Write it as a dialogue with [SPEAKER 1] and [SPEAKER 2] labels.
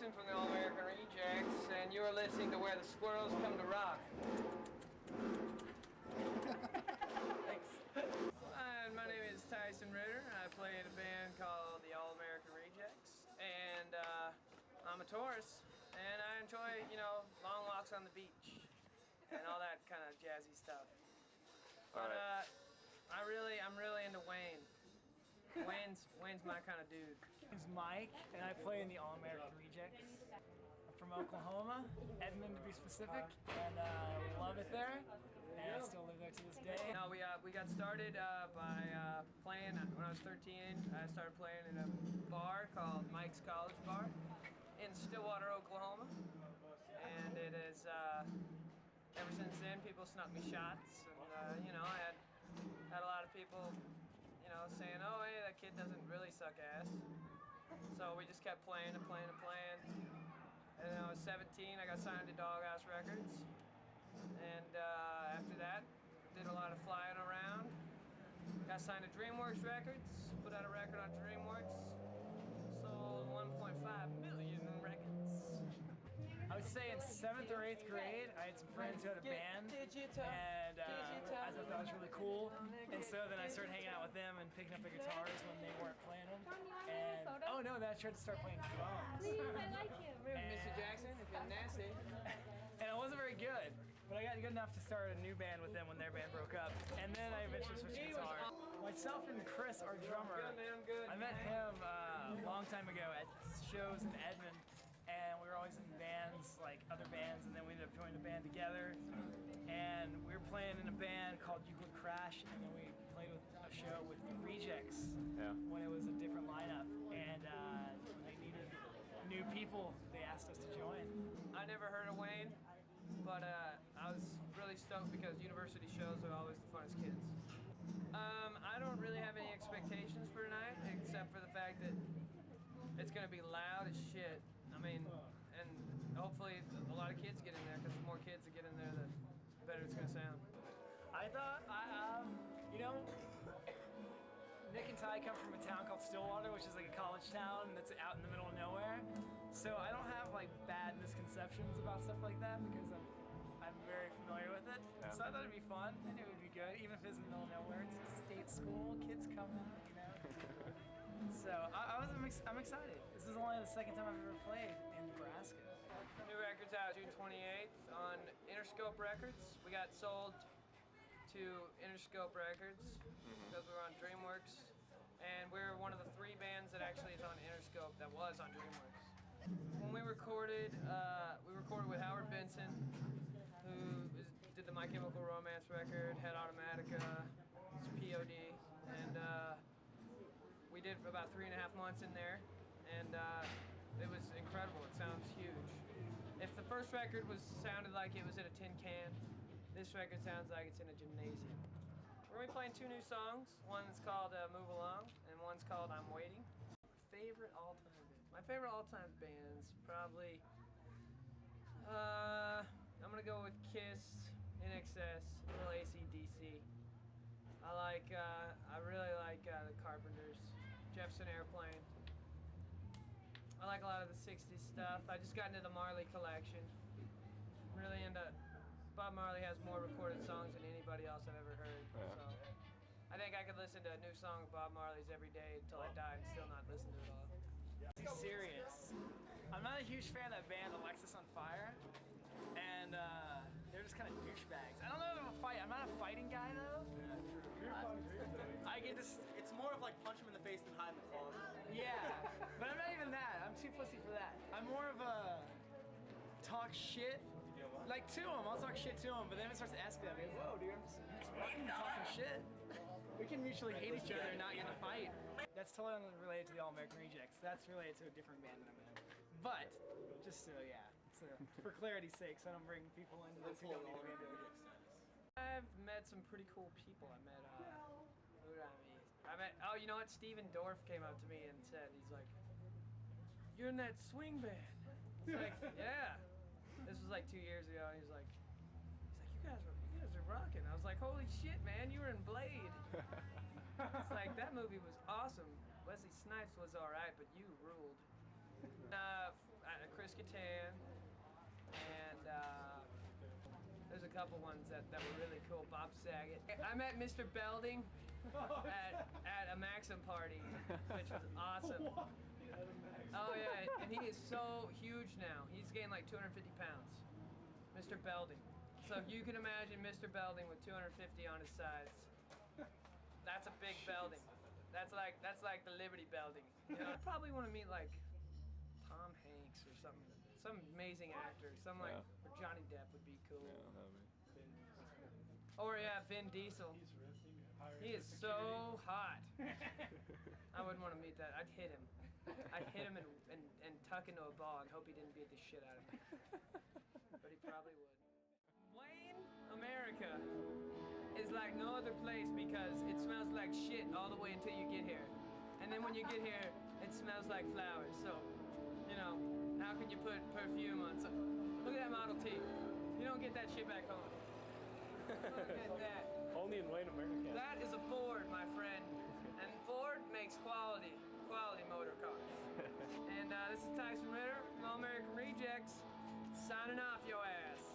[SPEAKER 1] Jackson from the All-American Rejects, and you are listening to Where the Squirrels Come to Rock. Thanks. And my name is Tyson Ritter. I play in a band called the All-American Rejects, and I'm a tourist, and I enjoy, long walks on the beach and all that kind of jazzy stuff. But I'm really into Wayne. Wayne's my kind of dude.
[SPEAKER 2] My name's Mike, and I play in the All-American Rejects. I'm from Oklahoma, Edmond to be specific, and love it there, and I still live there to this day.
[SPEAKER 1] No, we got started by playing when I was 13. I started playing in a bar called Mike's College Bar in Stillwater, Oklahoma, and it is ever since then people snuck me shots, and I had a lot of people saying, oh, hey, that kid doesn't really suck ass. So we just kept playing and playing and playing. And then I was 17, I got signed to Doghouse Records. And after that, did a lot of flying around. Got signed to DreamWorks Records, put out a record on DreamWorks. Sold 1.5 million records.
[SPEAKER 2] I would say in 7th or 8th grade, I had some friends who had a band, and I thought that was really cool. And so then I started hanging out with them and picking up the guitars when they weren't playing them. And oh no, then I tried to start playing drums.
[SPEAKER 3] Please, I like you.
[SPEAKER 1] Remember Mr. Jackson? It's been nasty.
[SPEAKER 2] And I wasn't very good, but I got good enough to start a new band with them when their band broke up. And then I eventually switched to guitar. Myself and Chris, our drummer,
[SPEAKER 1] Good, man, good.
[SPEAKER 2] I met him a long time ago at shows in Edmond. And we were always in bands, like other bands, and then we ended up joining a band together. And we were playing in a band called Euclid Crash, and then we played with a show with the Rejects when it was a different lineup. And when they needed new people, they asked us to join.
[SPEAKER 1] I never heard of Wayne, but I was really stoked because university shows are always the funnest kids. I don't really have any expectations for tonight, except for the fact that it's going to be loud as shit. I mean, and hopefully a lot of kids get in there, because the more kids that get in there, the better it's going to sound.
[SPEAKER 2] I thought, Nick and Ty come from a town called Stillwater, which is like a college town that's out in the middle of nowhere. So I don't have like bad misconceptions about stuff like that, because I'm very familiar with it. Yeah. So I thought it'd be fun. I knew it would be good, even if it's in the middle of nowhere. It's a state school, kids coming, So I'm excited. This is only the second time I've ever played in Nebraska.
[SPEAKER 1] New record's out June 28th on Interscope Records. We got sold to Interscope Records because we were on DreamWorks, and we're one of the 3 bands that actually is on Interscope that was on DreamWorks. When we recorded with Howard Benson, who did the My Chemical Romance record, Head Automatica, POD, and we did about 3.5 months in there, and it was incredible. It sounds huge. If the first record sounded like it was in a tin can, this record sounds like it's in a gymnasium. We're gonna be playing 2 new songs. One's called Move Along, and one's called I'm Waiting. Favorite all-time band? My favorite all-time band's probably, I'm gonna go with Kiss, INXS, a little AC/DC. I really like the Carpenters, Jefferson Airplane. I like a lot of the 60s stuff. I just got into the Marley collection. Really into, Bob Marley has more recorded songs than anybody else I've ever heard. So I think I could listen to a new song of Bob Marley's every day until I die and still not listen to it all.
[SPEAKER 2] He's serious. I'm not a huge fan of that band Alexis on Fire, and they're just kind of douchebags. I don't know if I'm a fight. I'm not a fighting guy though. I get this.
[SPEAKER 4] It's more of like punch him in the face than hide in the closet.
[SPEAKER 2] Yeah, but I'm not even that. I'm too pussy for that. I'm more of a talk shit. Like to him, I'll talk shit to him, but then it starts to ask them, like, whoa, dude, I'm just fucking talking shit. We can mutually hate each other and not get in a fight. That's totally unrelated to the All-American Rejects. That's related to a different band that I'm in. But, just so, for clarity's sake, so I don't bring people into this who don't need to be into it.
[SPEAKER 1] I've met some pretty cool people. I met, who did I meet? Oh, you know what? Steven Dorff came up to me and said, he's like, you're in that swing band. It's like, yeah. This was like 2 years ago, and he's like, you guys are rocking. I was like, holy shit, man, you were in Blade. It's like, that movie was awesome. Wesley Snipes was all right, but you ruled. Chris Kattan, and there's a couple ones that were really cool. Bob Saget. I met Mr. Belding at a Maxim party, which was awesome. Oh yeah, and he is so huge now. He's gained like 250 pounds. Mr. Belding. So if you can imagine Mr. Belding with 250 on his sides, that's a big Belding. That's like the Liberty Belding. You know, I probably want to meet like Tom Hanks or something, some amazing actor, or Johnny Depp would be cool. Or yeah, Vin Diesel. He is so hot. I wouldn't want to meet that. I'd hit him. I'd hit him and tuck into a ball and hope he didn't beat the shit out of me. But he probably would. Wayne, America is like no other place because it smells like shit all the way until you get here. And then when you get here, it smells like flowers. So, you know, how can you put perfume on something? Look at that Model T. You don't get that shit back home. Look at that.
[SPEAKER 3] Only in Wayne, America.
[SPEAKER 1] That is a Ford, my friend. And Ford makes quality motor cars. And this is Tyson Ritter from All American Rejects, signing off your ass.